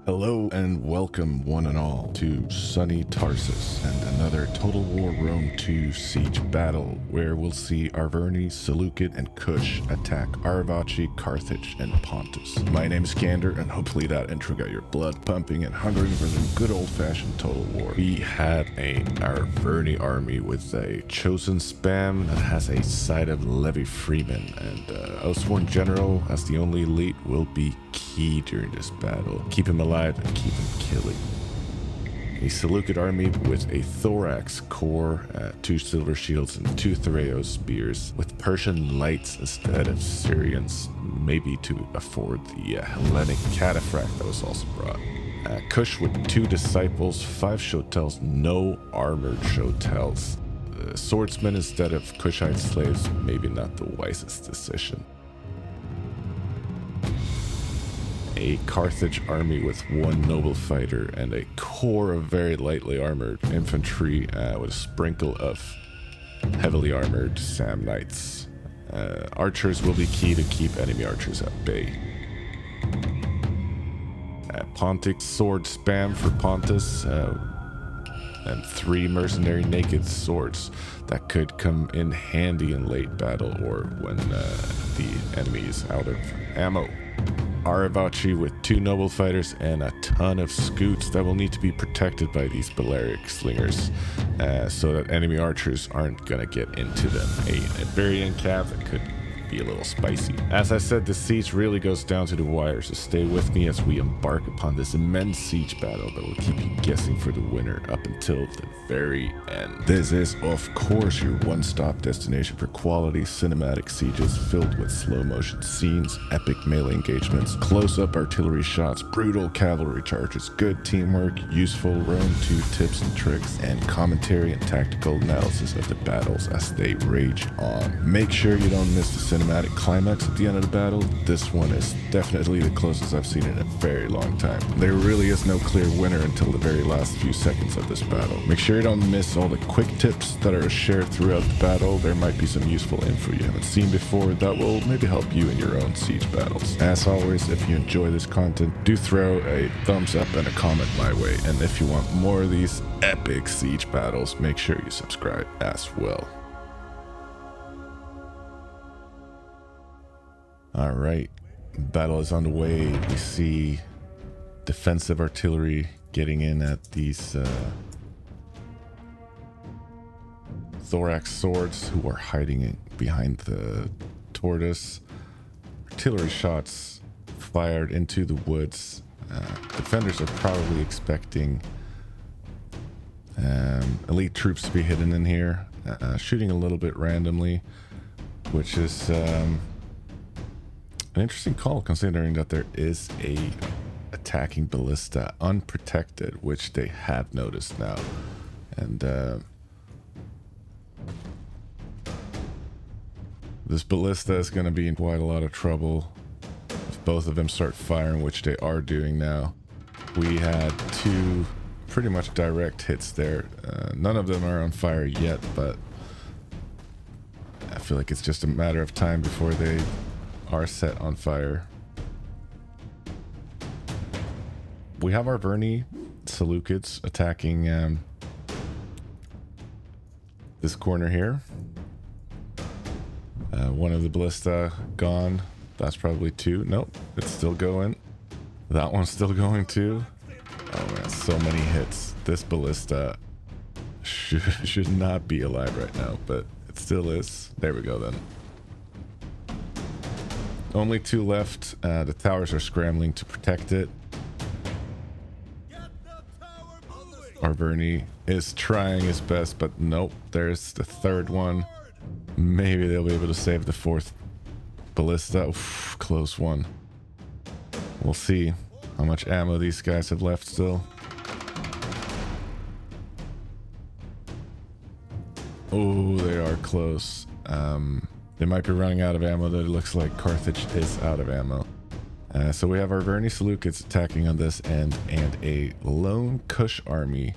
Hello and welcome one and all to sunny Tarsus and another Total War Rome 2 siege battle where we'll see Arverni, Seleucid, and Kush attack Arvaci, Carthage, and Pontus. My name is Kander, and hopefully that intro got your blood pumping and hungering for some good old-fashioned Total War. We had an Arverni army with a chosen spam that has a side of Levi Freeman, and Oathsworn General as the only elite will be key during this battle. Keep him alive and keep him killing. A Seleucid army with a thorax core, 2 silver shields and 2 Thraeos spears, with Persian lights instead of Syrians, maybe to afford the Hellenic cataphract that was also brought. Kush with 2 disciples, 5 shotels, no armored shotels. Swordsmen instead of Kushite slaves, maybe not the wisest decision. A Carthage army with 1 noble fighter and a core of very lightly armored infantry with a sprinkle of heavily armored Samnites. Archers will be key to keep enemy archers at bay. Pontic sword spam for Pontus and 3 mercenary naked swords that could come in handy in late battle or when the enemy is out of ammo. Arvaci with 2 noble fighters and a ton of scoots that will need to be protected by these Balearic slingers so that enemy archers aren't gonna get into them. A Iberian cav that could be a little spicy. As I said, the siege really goes down to the wire, so stay with me as we embark upon this immense siege battle that will keep you guessing for the winner up until the very end. This is, of course, your one-stop destination for quality cinematic sieges filled with slow-motion scenes, epic melee engagements, close-up artillery shots, brutal cavalry charges, good teamwork, useful Rome 2 tips and tricks, and commentary and tactical analysis of the battles as they rage on. Make sure you don't miss the cinematic climax at the end of the battle. This one is definitely the closest I've seen in a very long time. There really is no clear winner until the very last few seconds of this battle. Make sure you don't miss all the quick tips that are shared throughout the battle. There might be some useful info you haven't seen before that will maybe help you in your own siege battles. As always, if you enjoy this content, do throw a thumbs up and a comment my way. And if you want more of these epic siege battles, make sure you subscribe as well. All right, battle is underway. We see defensive artillery getting in at these thorax swords who are hiding behind the tortoise. Artillery shots fired into the woods. Defenders are probably expecting elite troops to be hidden in here, shooting a little bit randomly, which is an interesting call considering that there is a attacking ballista unprotected, which they have noticed now. And this ballista is going to be in quite a lot of trouble if both of them start firing, which they are doing now. We had 2 pretty much direct hits there. None of them are on fire yet, but I feel like it's just a matter of time before they are set on fire. We have Arverni Seleucids attacking this corner here. One of the ballista gone. That's probably 2. Nope, it's still going. That one's still going too. Oh man, so many hits. This ballista should not be alive right now, but it still is. There we go then. Only 2 left. The towers are scrambling to protect it. Arverni is trying his best, but nope. There's the 3rd one. Maybe they'll be able to save the 4th ballista. Oof, close one. We'll see how much ammo these guys have left still. Oh, they are close. They might be running out of ammo. That it looks like Carthage is out of ammo. So we have Arverni Seleucids attacking on this end and a lone Kush army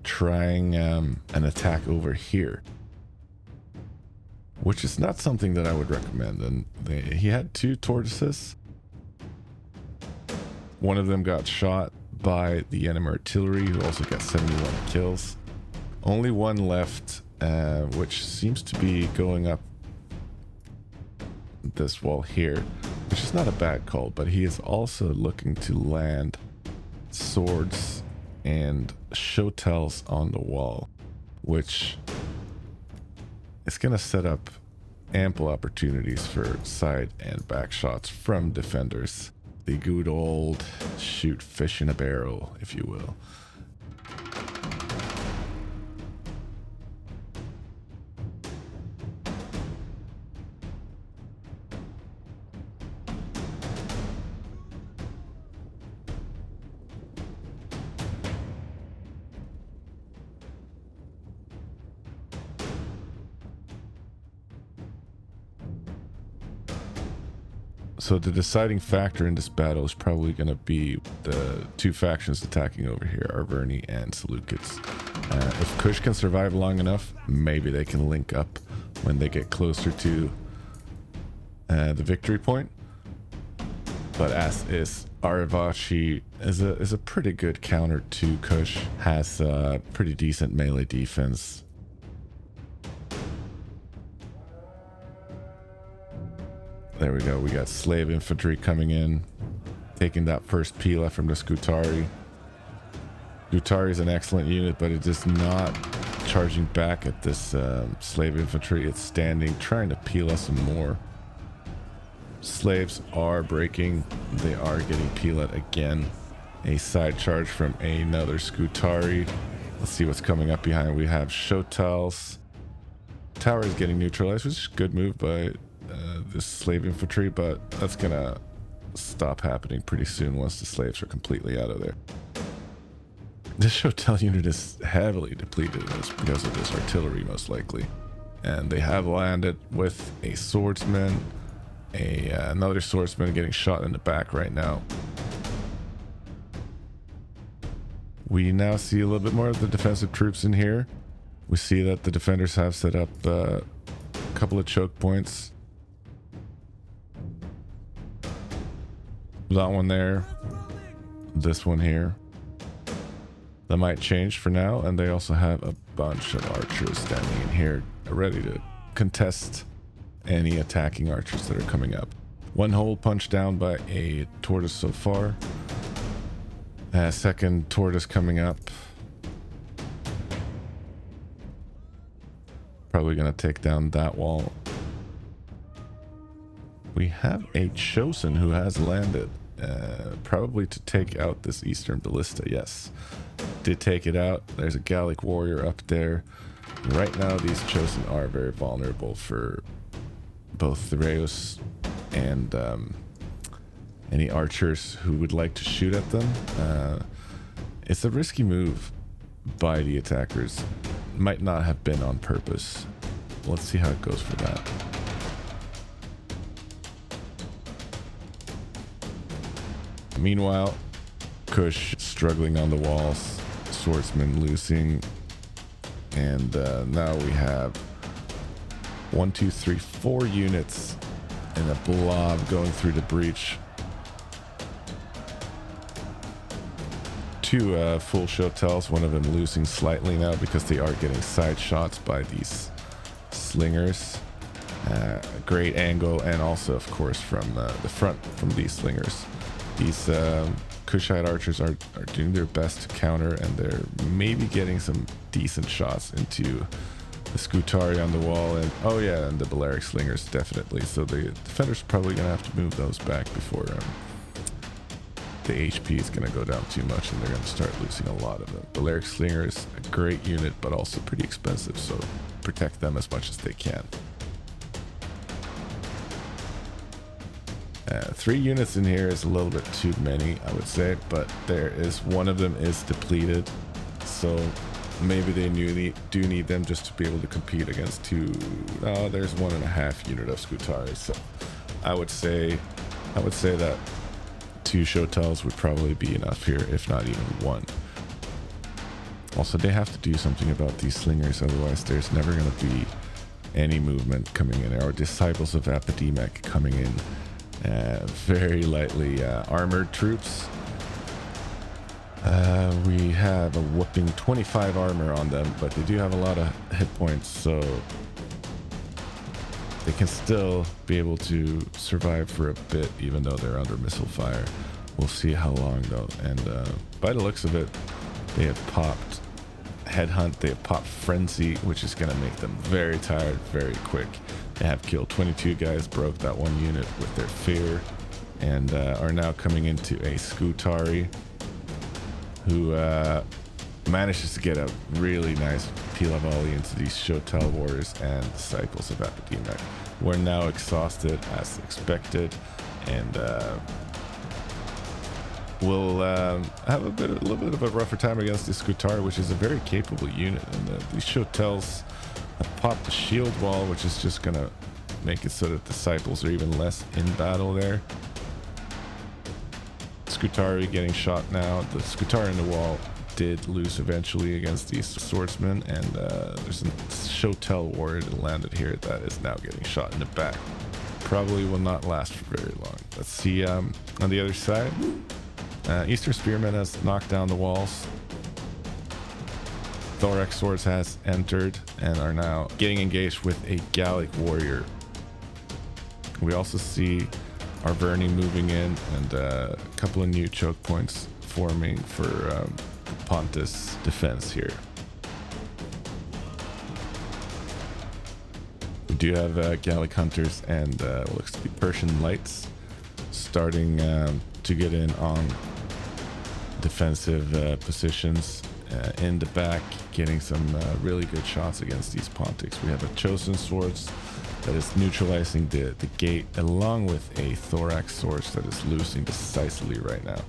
trying an attack over here, which is not something that I would recommend. And he had 2 tortoises. One of them got shot by the enemy artillery, who also got 71 kills. Only one left, which seems to be going up this wall here, which is not a bad call, but he is also looking to land swords and showtells on the wall, which is going to set up ample opportunities for side and back shots from defenders. The good old shoot fish in a barrel, if you will. So the deciding factor in this battle is probably going to be the two factions attacking over here, Arverni and Seleucids. If Kush can survive long enough, maybe they can link up when they get closer to the victory point. But as is, Arverni is a pretty good counter to Kush, has a pretty decent melee defense. There we go. We got slave infantry coming in, taking that first Pila from the Scutari. Scutari is an excellent unit, but it is not charging back at this slave infantry. It's standing, trying to Pila some more. Slaves are breaking. They are getting Pila again. A side charge from another Scutari. Let's see what's coming up behind. We have Shotels. Tower is getting neutralized, which is a good move by this slave infantry, but that's gonna stop happening pretty soon once the slaves are completely out of there. This Shotel unit is heavily depleted because of this artillery, most likely, and they have landed with a swordsman, another swordsman getting shot in the back right now. We now see a little bit more of the defensive troops in here. We see that the defenders have set up a couple of choke points. That one there, this one here. That might change for now, and they also have a bunch of archers standing in here ready to contest any attacking archers that are coming up. One hole punched down by a tortoise so far. Second tortoise coming up. Probably gonna take down that wall. We have a chosen who has landed, probably to take out this eastern ballista. Yes, did take it out. There's a Gallic warrior up there. Right now these chosen are very vulnerable for both Thureus and any archers who would like to shoot at them. It's a risky move by the attackers. Might not have been on purpose. Let's see how it goes for that. Meanwhile, Kush struggling on the walls, swordsman losing, and now we have 1, 2, 3, 4 units in a blob going through the breach. 2 full Shotels, one of them losing slightly now because they are getting side shots by these slingers. Great angle, and also of course from the front from these slingers. These Kushite archers are doing their best to counter, and they're maybe getting some decent shots into the Scutari on the wall, and oh yeah, and the Balearic slingers definitely. So the defenders are probably gonna have to move those back before the HP is gonna go down too much, and they're gonna start losing a lot of them. Balearic slingers, a great unit, but also pretty expensive, so protect them as much as they can. 3 units in here is a little bit too many, I would say, but there is one of them is depleted, so maybe they do need them just to be able to compete against 2. Oh, there's 1.5 unit of Scutari, so I would say that 2 Shotels would probably be enough here, if not even 1. Also, they have to do something about these slingers, otherwise there's never going to be any movement coming in, or disciples of Apodemek coming in. Very lightly armored troops We have a whopping 25 armor on them, but they do have a lot of hit points, so they can still be able to survive for a bit, even though they're under missile fire. We'll see how long, though. And by the looks of it, they have popped Headhunt, they have popped Frenzy, which is going to make them very tired very quick. They have killed 22 guys, broke that one unit with their Fear, and are now coming into a Skutari, who manages to get a really nice Pila volley into these Shotel Warriors and Disciples of Apodemek. We're now exhausted as expected, and we'll have a little bit of a rougher time against the Skutari, which is a very capable unit. And these Shotels have popped the shield wall, which is just going to make it so that Disciples are even less in battle there. Skutari getting shot now. The Skutari in the wall did lose eventually against these swordsmen, and there's a Shotel warrior that landed here that is now getting shot in the back. Probably will not last for very long. Let's see on the other side. Eastern Spearman has knocked down the walls. Thorax Swords has entered and are now getting engaged with a Gallic warrior. We also see Arverni moving in, and a couple of new choke points forming for the Pontus defense here. We do have Gallic Hunters and looks to be Persian Lights starting to get in on defensive positions in the back, getting some really good shots against these Pontics. We have a Chosen Swords that is neutralizing the gate, along with a Thorax Swords that is losing decisively right now.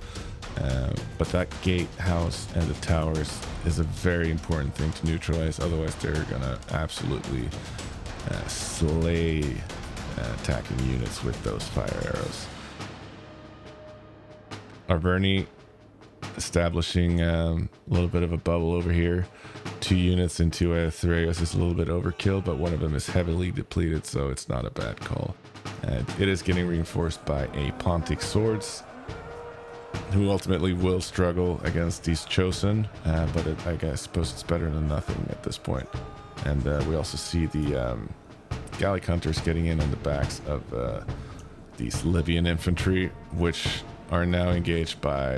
But that gatehouse and the towers is a very important thing to neutralize, otherwise they're gonna absolutely slay attacking units with those fire arrows. Arverni establishing a little bit of a bubble over here. 2 units into a Therios is a little bit overkill, but one of them is heavily depleted, so it's not a bad call. It is getting reinforced by a Pontic Swords, who ultimately will struggle against these Chosen, but I suppose it's better than nothing at this point. And we also see the Gallic Hunters getting in on the backs of these Libyan infantry, which are now engaged by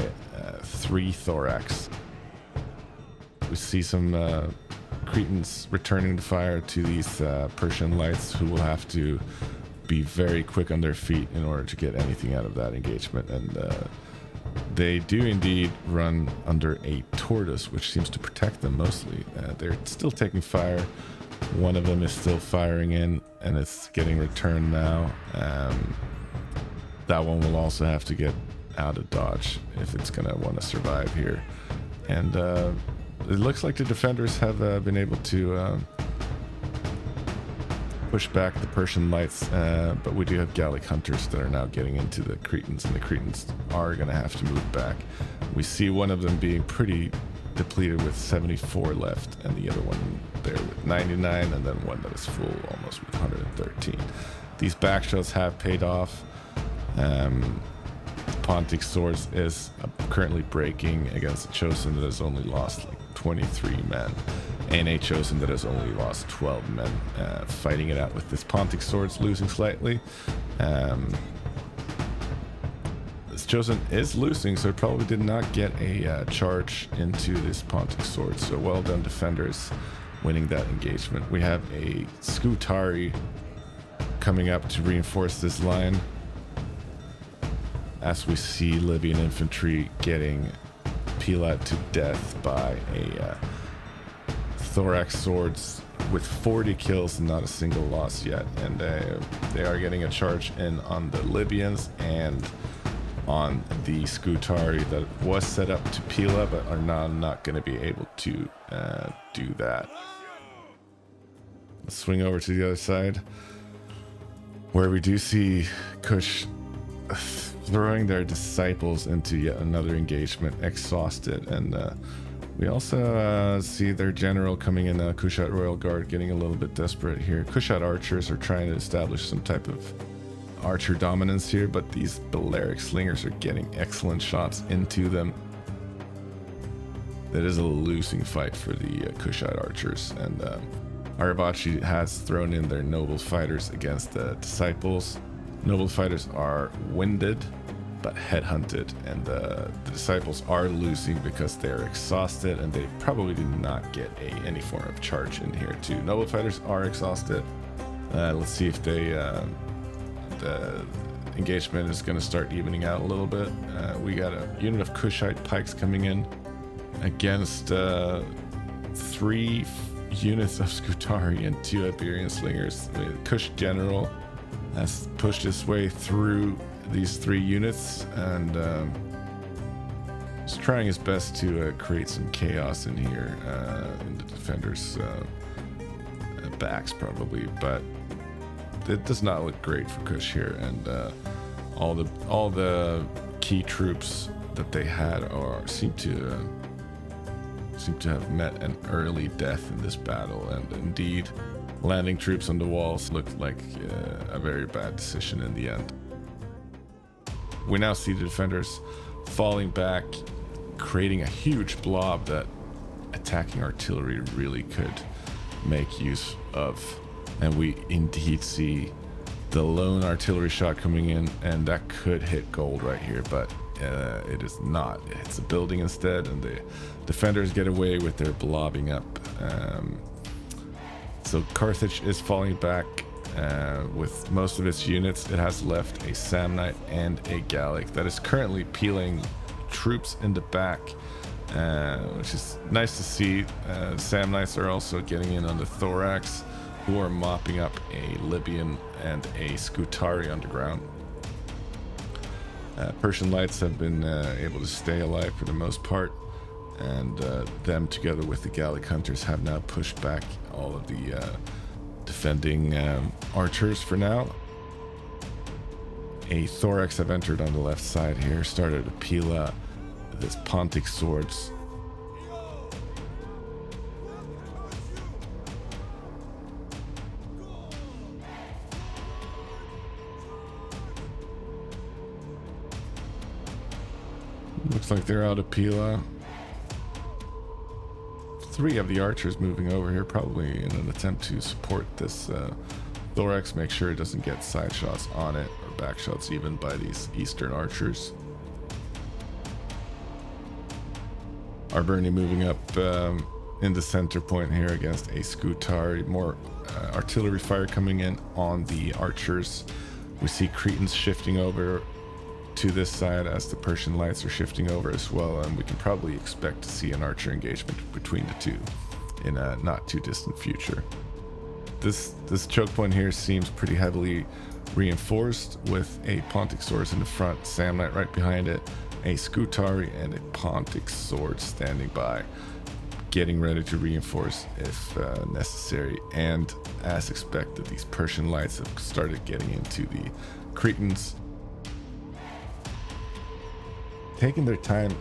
3 Thorax. We see some Cretans returning the fire to these Persian Lights, who will have to be very quick on their feet in order to get anything out of that engagement. And they do indeed run under a Tortoise, which seems to protect them mostly. They're still taking fire. One of them is still firing in, and it's getting returned now. That one will also have to get out of dodge if it's going to want to survive here. And it looks like the defenders have been able to push back the Persian Lights, but we do have Gallic Hunters that are now getting into the Cretans, and the Cretans are going to have to move back. We see one of them being pretty depleted with 74 left, and the other one there with 99, and then one that is full almost with 113. These backshots have paid off. Pontic Swords is currently breaking against a Chosen that has only lost like 23 men, and a Chosen that has only lost 12 men, fighting it out with this Pontic Swords losing slightly. This Chosen is losing, so it probably did not get a charge into this Pontic Sword, so well done defenders winning that engagement. We have a Skutari coming up to reinforce this line, as we see Libyan infantry getting peeled to death by a Thorax Swords with 40 kills and not a single loss yet. And they are getting a charge in on the Libyans and on the Skutari that was set up to Pila, but are now not going to be able to do that. Let's swing over to the other side, where we do see Kush throwing their disciples into yet another engagement, exhausted. And we also see their general coming in, Kushat Royal Guard, getting a little bit desperate here. Kushat archers are trying to establish some type of archer dominance here, but these Balearic slingers are getting excellent shots into them. It is a losing fight for the Kushite archers, and Arverni has thrown in their noble fighters against the disciples. Noble fighters are winded but headhunted, and the disciples are losing because they're exhausted, and they probably did not get any form of charge in here too. Noble fighters are exhausted. Let's see if the engagement is going to start evening out a little bit. We got a unit of Kushite pikes coming in against 3 units of Scutari and 2 Iberian slingers. The Kush general has pushed his way through these 3 units, and is trying his best to create some chaos in here in the defenders' backs probably, but it does not look great for Kush here, and all the key troops that they had seem to have met an early death in this battle, and indeed landing troops on the walls looked like a very bad decision in the end. We now see the defenders falling back, creating a huge blob that attacking artillery really could make use of. And we indeed see the lone artillery shot coming in, and that could hit gold right here, but it is not. It's a building instead, and the defenders get away with their blobbing up. So Carthage is falling back. With most of its units, it has left a Samnite and a Gallic that is currently peeling troops in the back, which is nice to see. Samnites are also getting in on the Thorax, who are mopping up a Libyan and a Scutari underground. Persian Lights have been able to stay alive for the most part, and them together with the Gallic Hunters have now pushed back all of the defending archers for now. A Thorax have entered on the left side here, started to peel this Pontic swords. Looks like they're out of Pila. 3 of the archers moving over here, probably in an attempt to support this Thorax, make sure it doesn't get side shots on it, or back shots even, by these eastern archers. Arverni moving up in the center point here against a Scutari. More artillery fire coming in on the archers. We see Cretans shifting over to this side as the Persian Lights are shifting over as well, and we can probably expect to see an archer engagement between the two in a not too distant future. This choke point here seems pretty heavily reinforced, with a Pontic sword in the front, Samnite right behind it, a Scutari and a Pontic sword standing by, getting ready to reinforce if necessary. And as expected, these Persian Lights have started getting into the Cretans, taking their time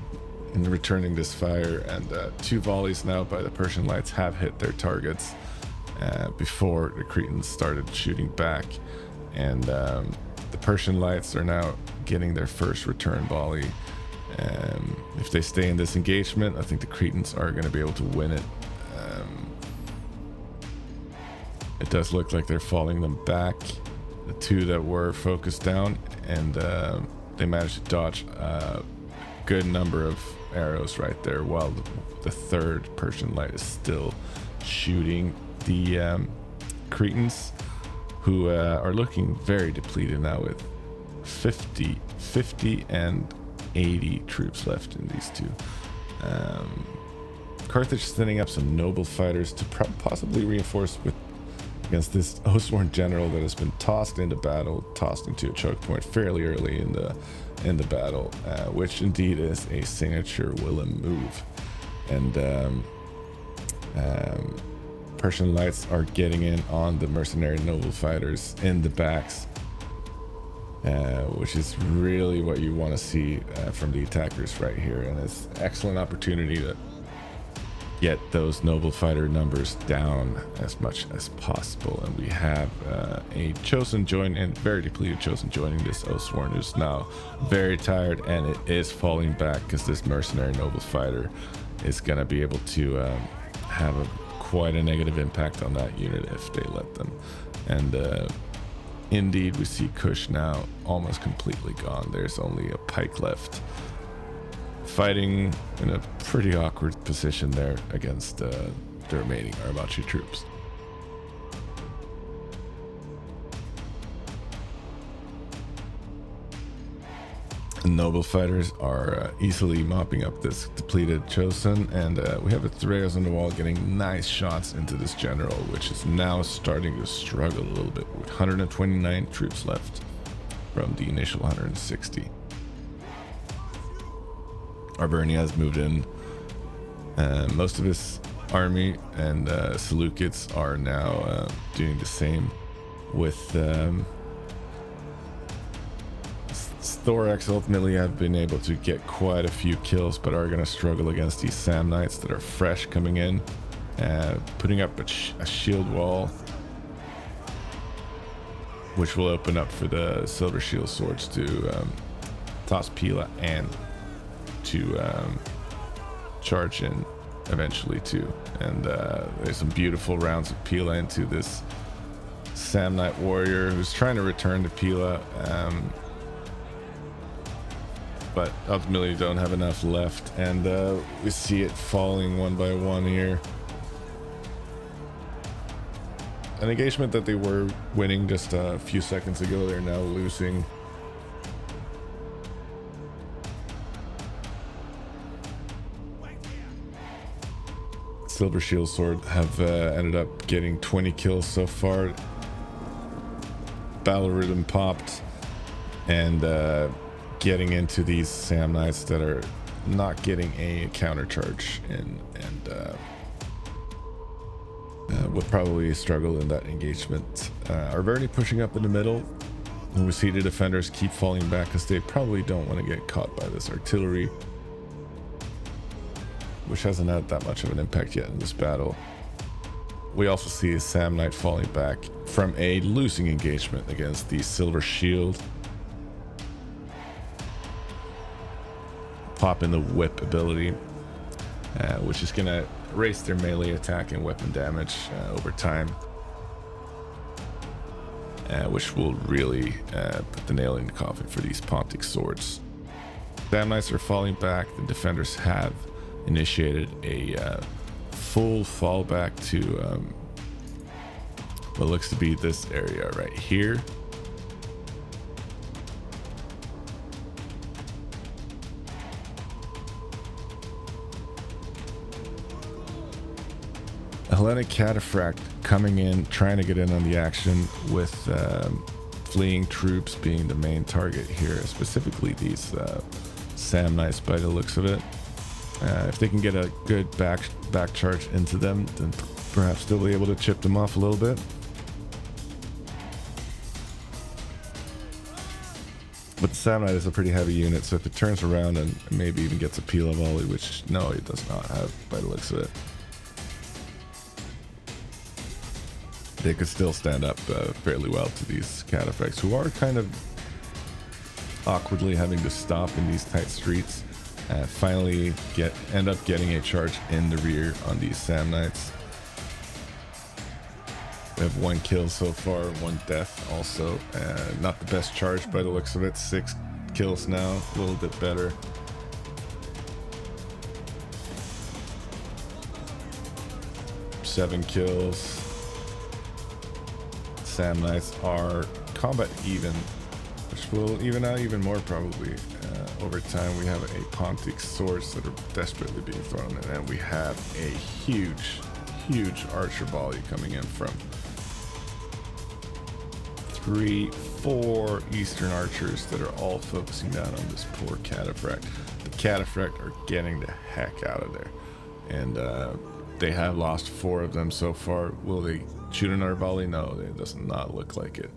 in returning this fire, and 2 volleys now by the Persian Lights have hit their targets before the Cretans started shooting back, and the Persian Lights are now getting their first return volley. If they stay in this engagement, I think the Cretans are going to be able to win it. It does look like they're falling them back, the 2 that were focused down, and they managed to dodge good number of arrows right there, while the 3rd Persian Light is still shooting the Cretans, who are looking very depleted now, with 50 and 80 troops left in these 2. Carthage sending up some noble fighters to possibly reinforce against this Oathsworn general that has been tossed into battle, tossed into a choke point fairly early in the battle, which indeed is a signature Willem move. And Persian Lights are getting in on the mercenary noble fighters in the backs, which is really what you want to see from the attackers right here, and it's an excellent opportunity to get those noble fighter numbers down as much as possible. And we have a chosen join, and very depleted chosen joining this Oathsworn, who's now very tired, and it is falling back because this mercenary noble fighter is going to be able to have quite a negative impact on that unit if they let them. And indeed, we see Kush now almost completely gone. There's only a pike left, fighting in a pretty awkward position there against the remaining Arverni troops. The noble fighters are easily mopping up this depleted chosen, and we have a Threos on the wall getting nice shots into this general, which is now starting to struggle a little bit with 129 troops left from the initial 160. Arverni has moved in. Most of his army and Seleucids are now doing the same, with Thorax ultimately have been able to get quite a few kills, but are going to struggle against these Sam Knights that are fresh coming in, putting up a shield wall, which will open up for the Silver Shield Swords to toss Pila and to charge in eventually too. And there's some beautiful rounds of Pila into this Sam Knight warrior who's trying to return to Pila, but ultimately don't have enough left, and we see it falling one by one here. An engagement that they were winning just a few seconds ago, they're now losing. Silver Shield Sword have ended up getting 20 kills so far. Battle Rhythm popped, and getting into these Sam Knights that are not getting a counter charge in, and will probably struggle in that engagement. Arverni pushing up in the middle, and we see the defenders keep falling back because they probably don't want to get caught by this artillery, which hasn't had that much of an impact yet in this battle. We also see a Sam Knight falling back from a losing engagement against the Silver Shield. Pop in the whip ability, which is going to raise their melee attack and weapon damage over time, which will really put the nail in the coffin for these Pontic swords. Sam Knights are falling back. The defenders have initiated a full fallback to what looks to be this area right here. A Hellenic Cataphract coming in, trying to get in on the action, with fleeing troops being the main target here, specifically these Sam Knights by the looks of it. If they can get a good back charge into them, then perhaps they'll be able to chip them off a little bit. But the Sam Knight is a pretty heavy unit, so if it turns around and maybe even gets a Pila volley, which no, it does not have by the looks of it, they could still stand up fairly well to these Cataphracts, who are kind of awkwardly having to stop in these tight streets. Finally end up getting a charge in the rear on these Sam Knights. We have one kill so far, one death also. Not the best charge by the looks of it. 6 kills now, a little bit better. Seven kills. Sam Knights are combat even, which will even out even more probably over time. We have a Pontic swords that are desperately being thrown in, and we have a huge archer volley coming in from 3, 4 Eastern archers that are all focusing down on this poor Cataphract. The Cataphract are getting the heck out of there, and they have lost 4 of them so far. Will they shoot another volley? No, it does not look like it.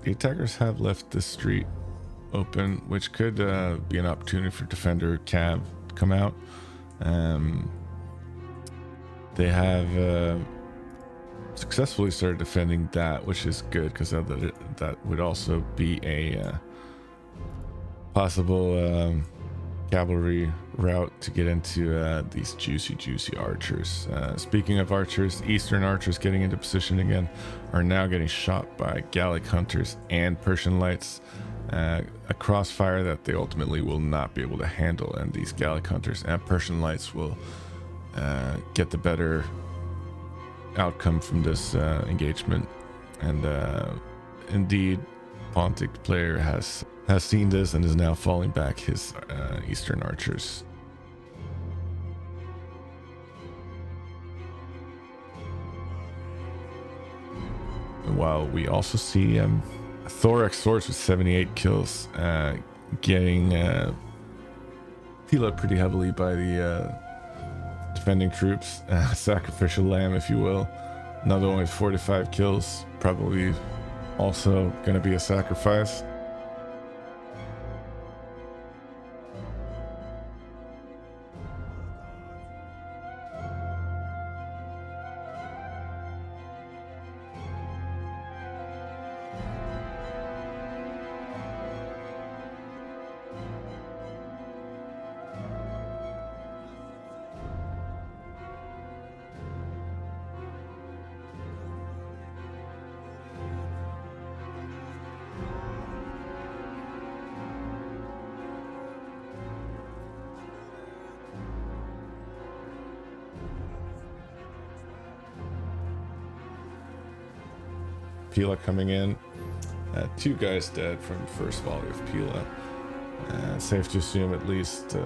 the attackers have left the street open, which could be an opportunity for defender cav to come out. They have successfully started defending that, which is good, because that would also be a possible cavalry route to get into these juicy archers. Speaking of archers, Eastern archers getting into position again are now getting shot by Gallic hunters and Persian lights. A crossfire that they ultimately will not be able to handle, and these Gallic hunters and Persian lights will get the better outcome from this engagement. And indeed, Pontic player has seen this and is now falling back his Eastern archers. While we also see Thorax swords with 78 kills getting healed up pretty heavily by the defending troops. Sacrificial lamb, if you will. Another one with 45 kills, probably also going to be a sacrifice. Pila coming in. 2 guys dead from the first volley of Pila. Safe to assume at least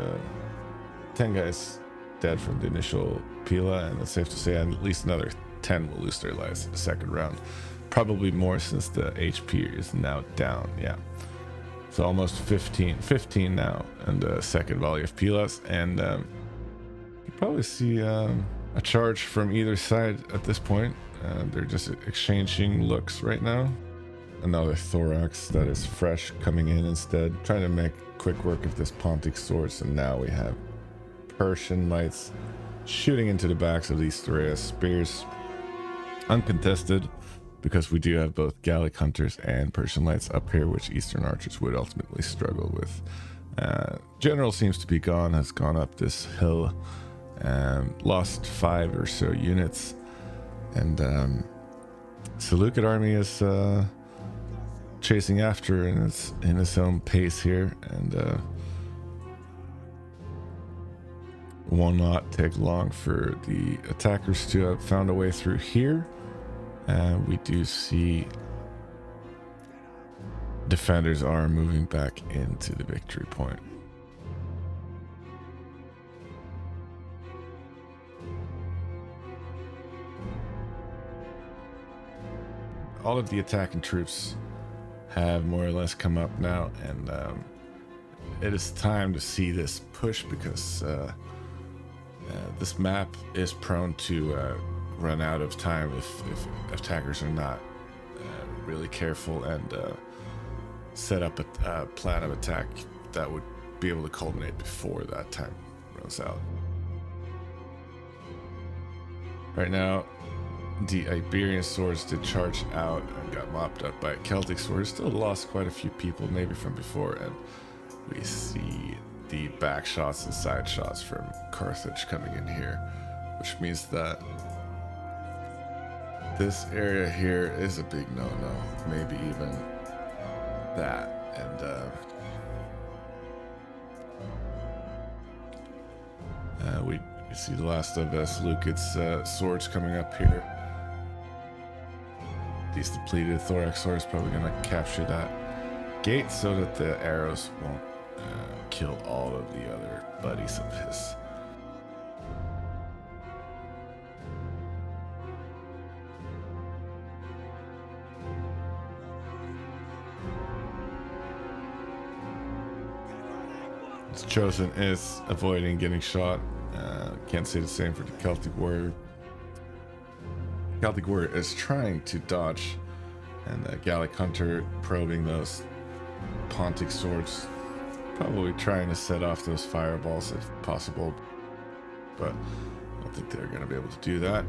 10 guys dead from the initial Pila, and it's safe to say at least another 10 will lose their lives in the second round. Probably more, since the HP is now down. Yeah. So almost 15 now, and the second volley of Pilas. And you probably see a charge from either side at this point. They're just exchanging looks right now. Another thorax that is fresh coming in instead, trying to make quick work of this Pontic swords. And now we have Persian lights shooting into the backs of these Thoraeus spears, uncontested, because we do have both Gallic hunters and Persian lights up here, which Eastern archers would ultimately struggle with. General seems to be gone, has gone up this hill, lost 5 or so units. And Seleucid army is chasing after in its own pace here, and will not take long for the attackers to have found a way through here. We do see defenders are moving back into the victory point. All of the attacking troops have more or less come up now, and it is time to see this push, because this map is prone to run out of time if attackers are not really careful and set up a plan of attack that would be able to culminate before that time runs out. Right now, the Iberian swords did charge out and got mopped up by Celtic swords. Still lost quite a few people, maybe from before, and we see the back shots and side shots from Carthage coming in here, which means that this area here is a big no-no, maybe even that. And we see the last of Seleucid's swords coming up here. These depleted thorax swords probably going to capture that gate so that the arrows won't kill all of the other buddies of his. Chosen is avoiding getting shot. Can't say the same for the Celtic warrior. Celtic warrior is trying to dodge And Gallic Hunter probing those Pontic swords, probably trying to set off those fireballs if possible, but I don't think they're going to be able to do that.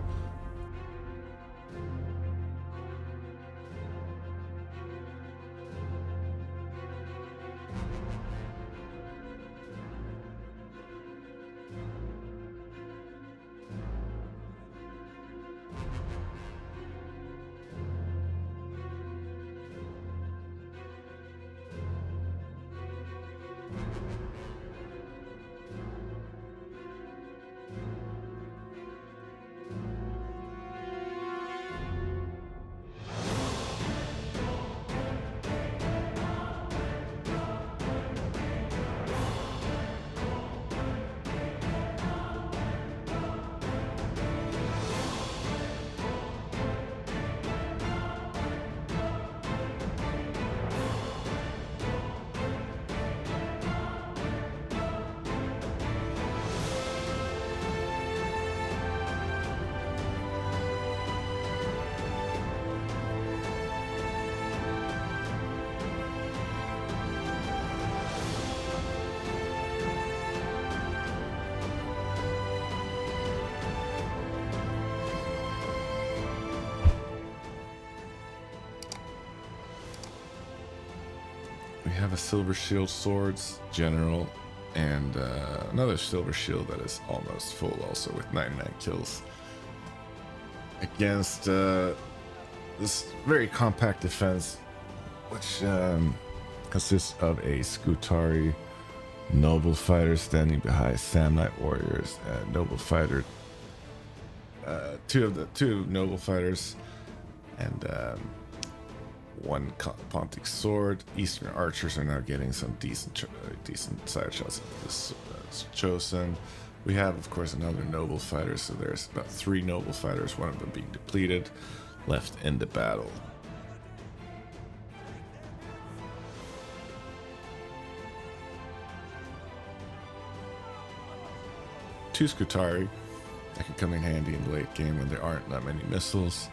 We have a Silver Shield Swords General and another Silver Shield that is almost full, also with 99 kills. Against this very compact defense, which consists of a Scutari Noble Fighter standing behind Samnite Warriors, Noble Fighter, two Noble Fighters, and one Pontic Sword. Eastern Archers are now getting some decent side shots of this Chosen. We have, of course, another Noble Fighter, so there's about 3 Noble Fighters, one of them being depleted, left in the battle. Two Scutari that can come in handy in the late game when there aren't that many missiles.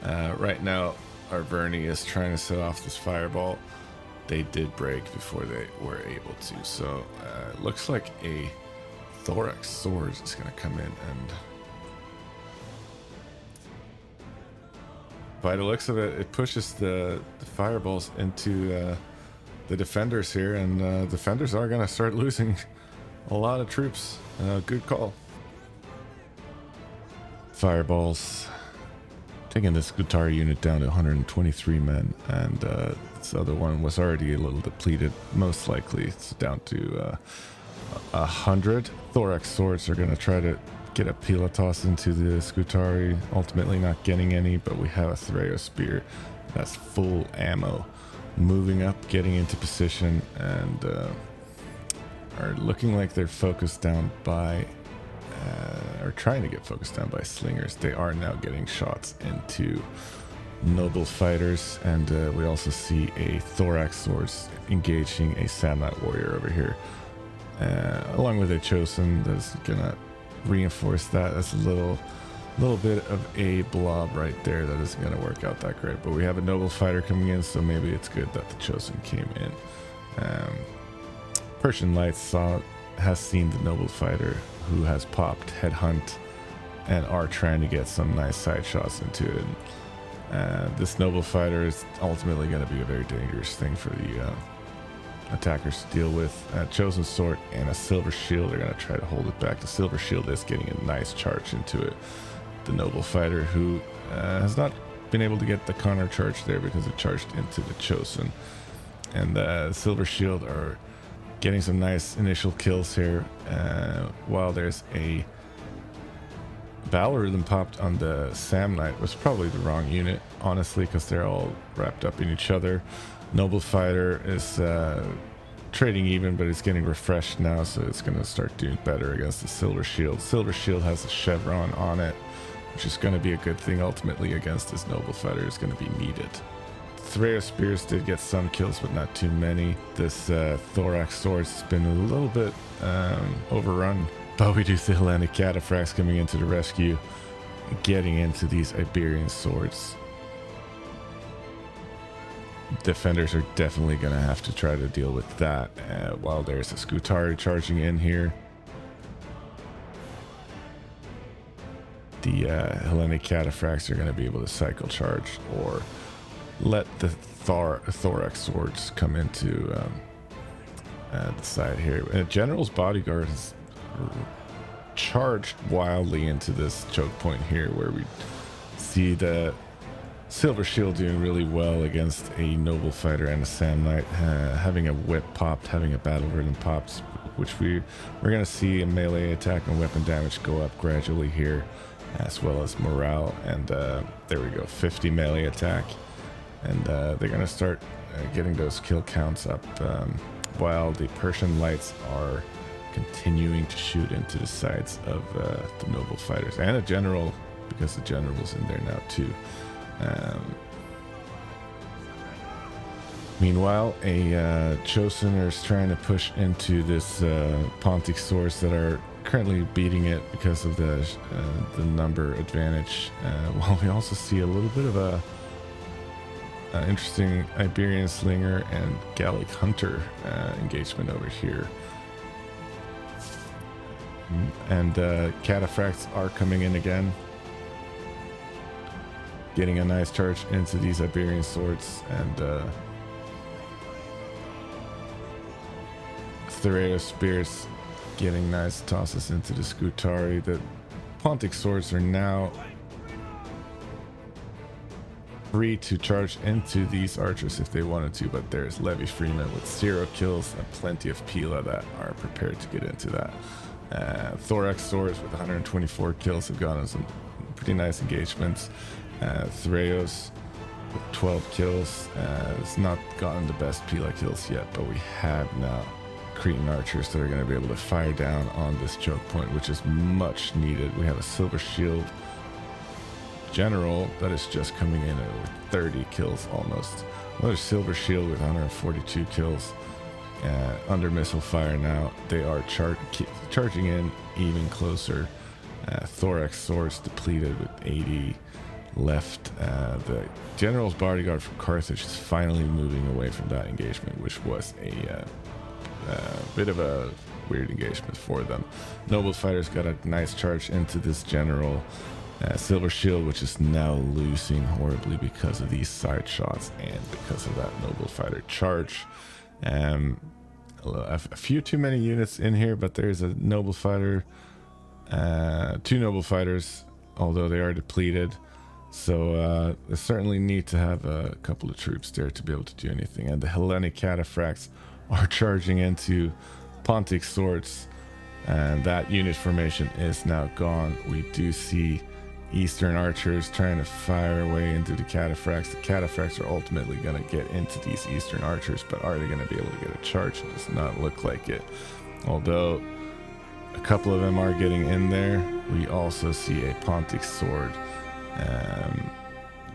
Right now, Arverni is trying to set off this fireball. They did break before they were able to, so it looks like a Thorax Sword is going to come in, and by the looks of it, it pushes the fireballs into the defenders here, and defenders are going to start losing a lot of troops. Good call. Fireballs taking this Scutari unit down to 123 men, and this other one was already a little depleted. Most likely it's down to 100. Thorax Swords are going to try to get a Pilatos into the Scutari, ultimately not getting any, but we have a Threo Spear that's full ammo. Moving up, getting into position, and are looking like they're focused down by are trying to get focused down by slingers. They are now getting shots into Noble Fighters, and we also see a Thorax Swords engaging a Samnite Warrior over here, along with a Chosen that's gonna reinforce that. That's a little bit of a blob right there that isn't gonna work out that great, but we have a Noble Fighter coming in, so maybe it's good that the Chosen came in. Persian Lights has seen the Noble Fighter, who has popped Headhunt and are trying to get some nice side shots into it. This Noble Fighter is ultimately going to be a very dangerous thing for the attackers to deal with. Chosen Sword and a Silver Shield are going to try to hold it back. The Silver Shield is getting a nice charge into it. The Noble Fighter, who has not been able to get the counter charge there because it charged into the Chosen. And the Silver Shield are getting some nice initial kills here, while there's a Balorudum popped on the Samnite. Was probably the wrong unit, honestly, because they're all wrapped up in each other. Noble Fighter is trading even, but it's getting refreshed now, so it's going to start doing better against the Silver Shield. Silver Shield has a chevron on it, which is going to be a good thing ultimately against this Noble Fighter. Is going to be needed. Threo Spears did get some kills, but not too many. This Thorax Swords has been a little bit overrun, but we do see Hellenic Cataphracts coming into the rescue, getting into these Iberian swords. defenders are definitely going to have to try to deal with that. While there's a Scutari charging in here, the Hellenic Cataphracts are going to be able to cycle charge or let the Thorax swords come into the side here. General's Bodyguard has charged wildly into this choke point here, where we see the Silver Shield doing really well against a Noble Fighter and a Sand Knight, having a whip popped, having a battle rhythm popped, which we're going to see a melee attack and weapon damage go up gradually here, as well as morale. And there we go, 50 melee attack, and they're going to start getting those kill counts up, while the Persian Lights are continuing to shoot into the sides of the Noble Fighters and a General, because the General's in there now too. Meanwhile, a Chosen is trying to push into this Pontic swords that are currently beating it because of the number advantage. While we also see a little bit of a interesting Iberian Slinger and Gallic Hunter engagement over here. And Cataphracts are coming in again, getting a nice charge into these Iberian swords, and Thureos Spears getting nice tosses into the Scutari. The Pontic swords are now free to charge into these archers if they wanted to, but there's Levy Freeman with 0 kills and plenty of Pila that are prepared to get into that. Thorax swords with 124 kills have gone on some pretty nice engagements. Thureos with 12 kills has not gotten the best Pila kills yet, but we have now Cretan archers that are going to be able to fire down on this choke point, which is much needed. We have a Silver Shield General that is just coming in at 30 kills almost. Another Silver Shield with 142 kills. Under missile fire now. They are charging in even closer. Thorax swords depleted with 80 left. The General's Bodyguard from Carthage is finally moving away from that engagement, which was a bit of a weird engagement for them. Noble Fighters got a nice charge into this General. Silver Shield, which is now losing horribly because of these side shots and because of that Noble Fighter charge. A few too many units in here, but there's a Noble Fighter, 2 Noble Fighters, although they are depleted. So they certainly need to have a couple of troops there to be able to do anything. And the Hellenic Cataphracts are charging into Pontic swords, and that unit formation is now gone. We do see Eastern archers trying to fire away into the Cataphracts. The Cataphracts are ultimately going to get into these Eastern archers, but are they going to be able to get a charge? It does not look like it. Although a couple of them are getting in there, we also see a Pontic sword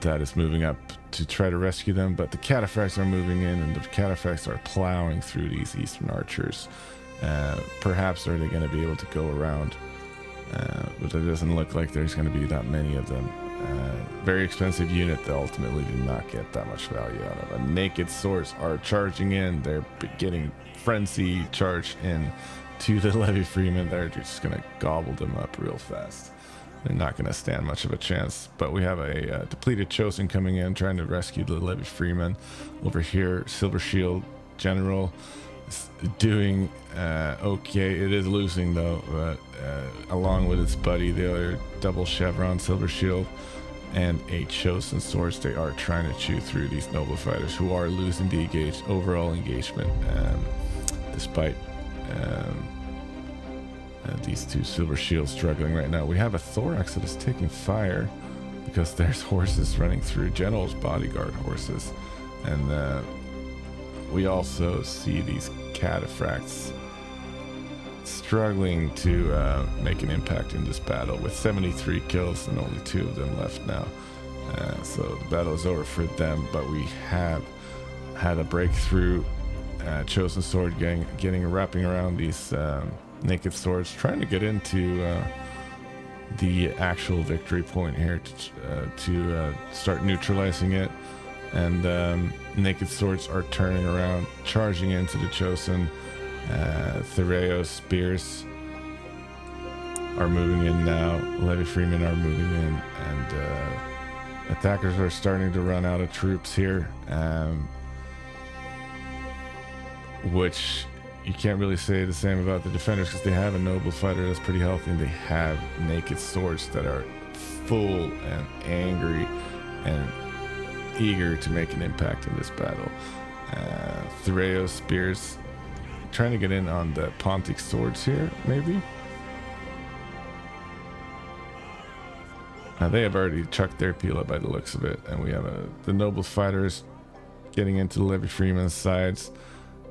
that is moving up to try to rescue them, but the Cataphracts are moving in, and the Cataphracts are plowing through these Eastern archers. Perhaps are they going to be able to go around? But it doesn't look like there's going to be that many of them. Very expensive unit that ultimately did not get that much value out of. And Naked Swords are charging in. They're getting frenzy charged in to the Levy Freeman. They're just going to gobble them up real fast. They're not going to stand much of a chance. But we have a depleted Chosen coming in, trying to rescue the Levy Freeman. Over here, Silver Shield General doing okay. It is losing though, but along with its buddy, the other double chevron Silver Shield and a Chosen Swords, they are trying to chew through these Noble Fighters, who are losing the overall engagement, despite these 2 Silver Shields struggling right now. We have a Thorax that is taking fire because there's horses running through, General's Bodyguard horses, and we also see these Cataphracts struggling to make an impact in this battle with 73 kills and only 2 of them left now. So the battle is over for them, but we have had a breakthrough. Chosen Sword wrapping around these Naked Swords, trying to get into the actual victory point here to start neutralizing it. And naked swords are turning around, charging into the chosen. Thereo's spears are moving in now. Levy Freeman are moving in, and attackers are starting to run out of troops here, which you can't really say the same about the defenders, because they have a noble fighter that's pretty healthy, and they have naked swords that are full and angry and eager to make an impact in this battle. Thereo's spears trying to get in on the Pontic swords here, maybe. They have already chucked their peel up by the looks of it, and we have the noble fighters getting into the Levy Freeman's sides.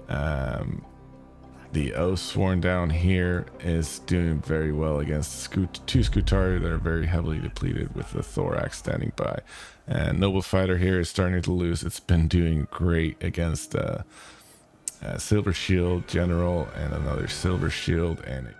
The Oathsworn down here is doing very well against two Scutari that are very heavily depleted with the Thorax standing by. And Noble Fighter here is starting to lose. It's been doing great against Silver Shield General and another Silver Shield. And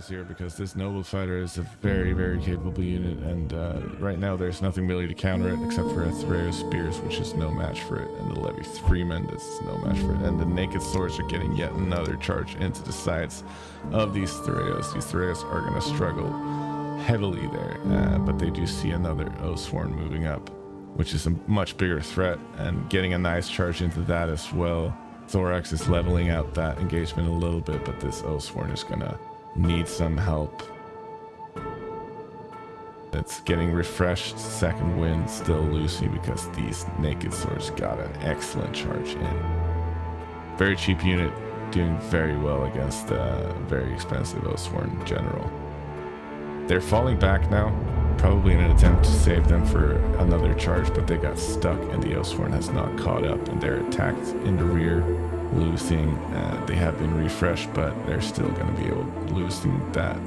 here, because this noble fighter is a very, very capable unit, and right now there's nothing really to counter it except for a Thereo's spears, which is no match for it, and the Levy Freeman is no match for it, and the naked swords are getting yet another charge into the sides of these Thereos. These Thereos are going to struggle heavily there, but they do see another Oathsworn moving up, which is a much bigger threat, and getting a nice charge into that as well. Thorax is leveling out that engagement a little bit, but this Oathsworn is going to need some help. It's getting refreshed. Second wind still losing because these naked swords got an excellent charge in. Very cheap unit, doing very well against a very expensive Oathsworn general. They're falling back now, probably in an attempt to save them for another charge, but they got stuck and the Oathsworn has not caught up, and they're attacked in the rear, losing. They have been refreshed, but they're still going to be able losing that.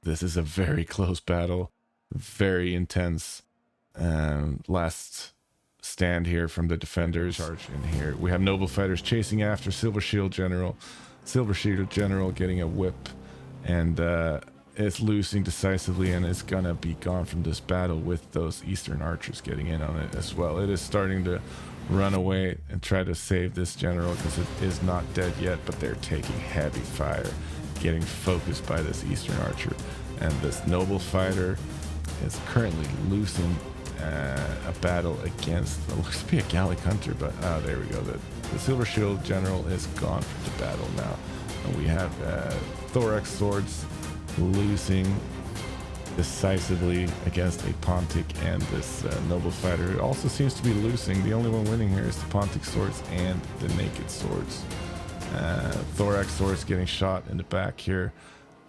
This is a very close battle, very intense. Last stand here from the defenders. Charge in here. We have noble fighters chasing after Silver Shield General. Silver Shield General getting a whip, and is losing decisively and is gonna be gone from this battle with those Eastern archers getting in on it as well. It is starting to run away and try to save this general because it is not dead yet, but they're taking heavy fire, getting focused by this Eastern archer. And this noble fighter is currently losing a battle against, it looks to be a Gallic hunter, but there we go. The Silver Shield general is gone from the battle now. And we have thorax swords losing decisively against a Pontic and this noble fighter. It also seems to be losing. The only one winning here is the Pontic swords and the naked swords. Thorax swords getting shot in the back here.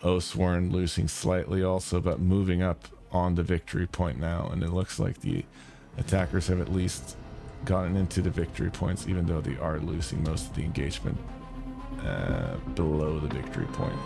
Oathsworn losing slightly also, but moving up on the victory point now. And it looks like the attackers have at least gotten into the victory points, even though they are losing most of the engagement below the victory point.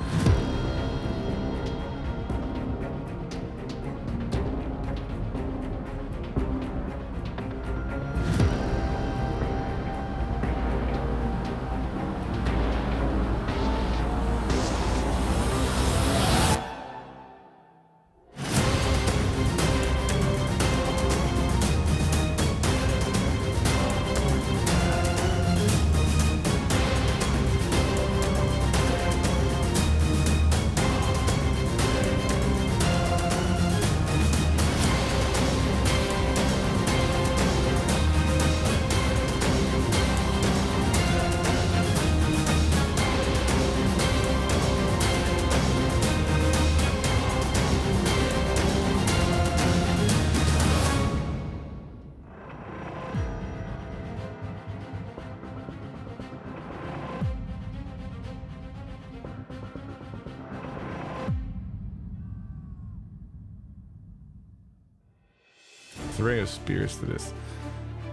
Array of spears that is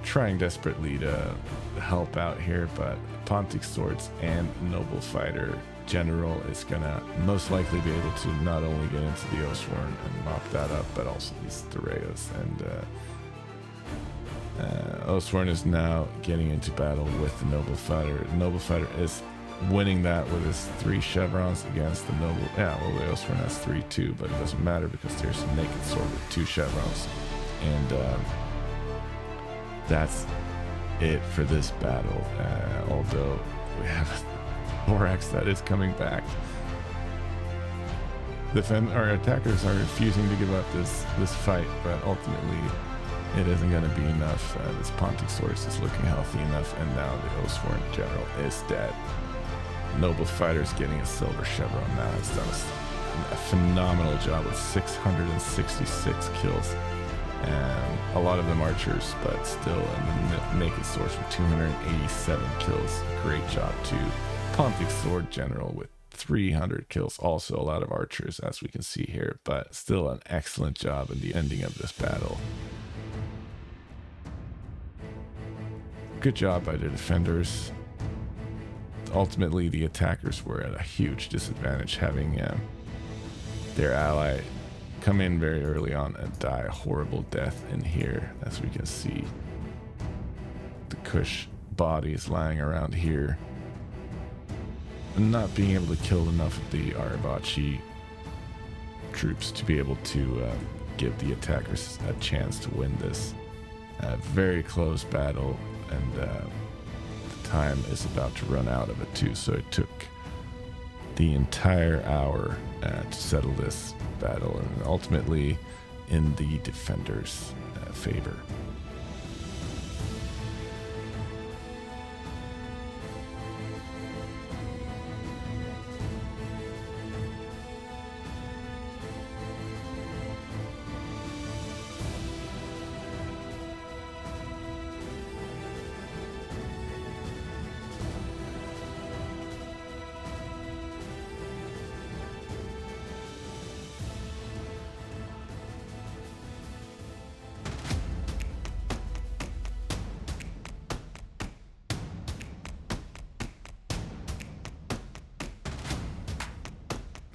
trying desperately to help out here, but Pontic swords and noble fighter general is gonna most likely be able to not only get into the Oathsworn and mop that up, but also these Thoraios. And Oathsworn is now getting into battle with the noble fighter. Noble fighter is winning that with his 3 chevrons against the noble. Yeah, well, the Oathsworn has 3 too, but it doesn't matter because there's a naked sword with 2 chevrons. And that's it for this battle. Although we have a thorax that is coming back. Our attackers are refusing to give up this fight, but ultimately it isn't going to be enough. This Pontic sword is looking healthy enough, and now the Oathsworn general is dead. Noble fighter's getting a silver chevron now. He's done a phenomenal job with 666 kills. And a lot of them archers, but still, and the naked swords with 287 kills. Great job too. Pontic sword general with 300 kills, also a lot of archers as we can see here, but still an excellent job in the ending of this battle. Good job by the defenders. Ultimately, the attackers were at a huge disadvantage, having their ally come in very early on and die a horrible death in here. As we can see, the Kush body is lying around here, and not being able to kill enough of the Arverni troops to be able to give the attackers a chance to win this. Very close battle, and the time is about to run out of it too, so it took the entire hour to settle this battle, and ultimately in the defenders' favor.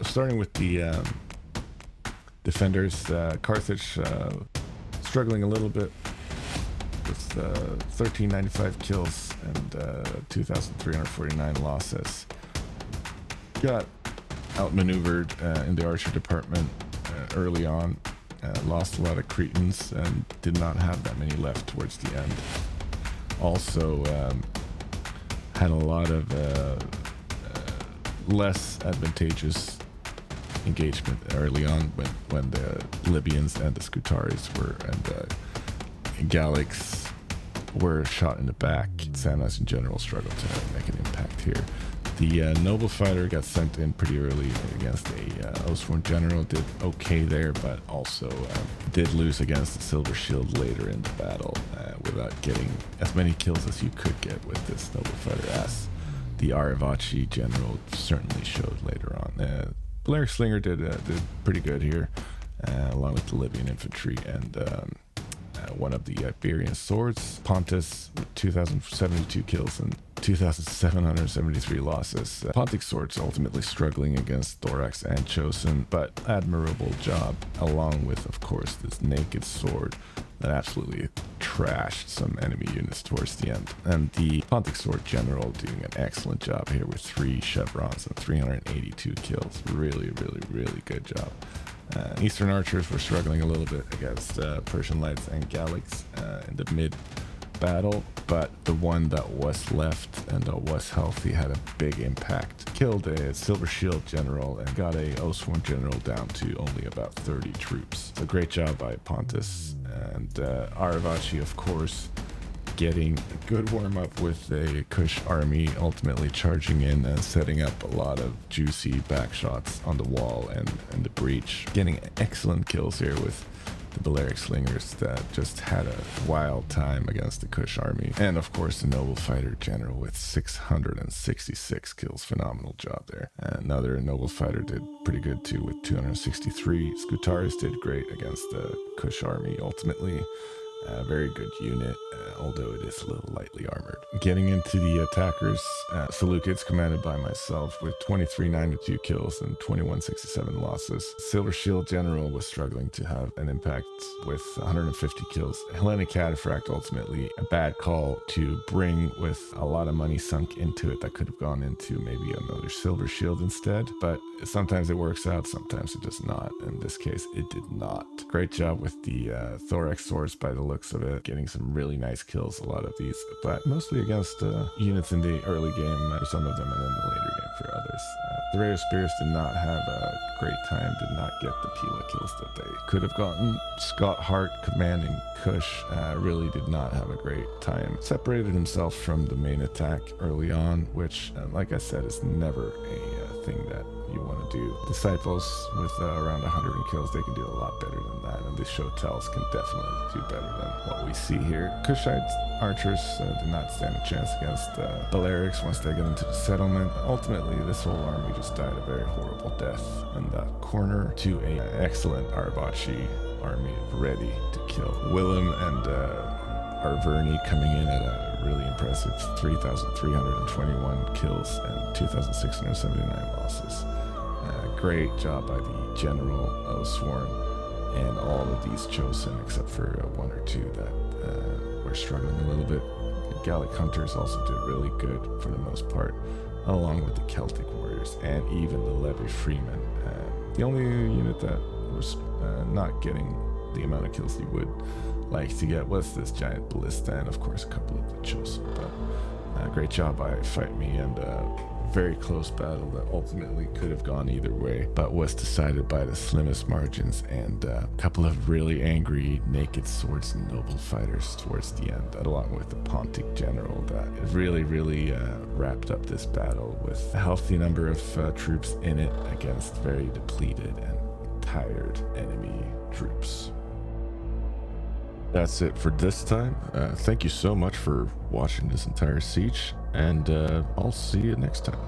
Starting with the defenders, Carthage struggling a little bit with 1395 kills and 2,349 losses. Got outmaneuvered in the archer department early on, lost a lot of Cretans and did not have that many left towards the end. Also had a lot of less advantageous engagement early on when the Libyans and the Scutaris and Gallics were shot in the back. Sanas in general struggled to make an impact here. The noble fighter got sent in pretty early against a Osworn general, did okay there, but also did lose against the Silver Shield later in the battle without getting as many kills as you could get with this noble fighter, as the Arverni general certainly showed later on. Balearic Slinger did pretty good here, along with the Libyan infantry and one of the Iberian swords. Pontus with 2,072 kills and 2,773 losses. Pontic swords ultimately struggling against Thorax and Chosen, but admirable job, along with, of course, this naked sword that absolutely trashed some enemy units towards the end. And the Pontic sword general doing an excellent job here with 3 chevrons and 382 kills. Really, really, really good job. Eastern archers were struggling a little bit against Persian Lights and Gallics in the mid battle, but the one that was left and that was healthy had a big impact. Killed a Silver Shield general and got a Osworn general down to only about 30 troops. So great job by Pontus. And Arverni, of course, getting a good warm-up with a Kush army, ultimately charging in and setting up a lot of juicy back shots on the wall and the breach. Getting excellent kills here with the Balearic Slingers that just had a wild time against the Kush army. And of course the Noble Fighter General with 666 kills. Phenomenal job there. Another Noble Fighter did pretty good too with 263. Scutaris did great against the Kush army ultimately. Very good unit, although it is a little lightly armored. Getting into the attackers, Seleucids commanded by myself with 2392 kills and 2167 losses. Silver Shield General was struggling to have an impact with 150 kills. Hellenic Cataphract ultimately a bad call to bring with a lot of money sunk into it that could have gone into maybe another Silver Shield instead, but sometimes it works out, sometimes it does not. In this case, it did not. Great job with the Thorax swords by the looks of it, getting some really nice kills, a lot of these, but mostly against units in the early game for some of them and then the later game for others. The Ray of Spears did not have a great time, did not get the Pila kills that they could have gotten. Scott Hart commanding Kush really did not have a great time. Separated himself from the main attack early on, which like I said is never a thing that you want to do. Disciples with around 100 kills, they can do a lot better than that, and the Shotels can definitely do better than what we see here. Kushite archers did not stand a chance against Balearics once they get into the settlement. Ultimately, this whole army just died a very horrible death in that corner to an excellent Arverni army ready to kill. Willem and Arverni coming in at a really impressive 3,321 kills and 2,679 losses. Great job by the General Osworn and all of these chosen, except for one or two that were struggling a little bit. The Gallic Hunters also did really good for the most part, along with the Celtic Warriors and even the Levy Freemen. The only unit that was not getting the amount of kills you would like to get was this giant ballista, and of course a couple of the chosen. But great job by Fight Me, and very close battle that ultimately could have gone either way, but was decided by the slimmest margins, and a couple of really angry naked swords and noble fighters towards the end, along with the Pontic general that really wrapped up this battle with a healthy number of troops in it against very depleted and tired enemy troops. That's it for this time. Thank you so much for watching this entire siege, and I'll see you next time.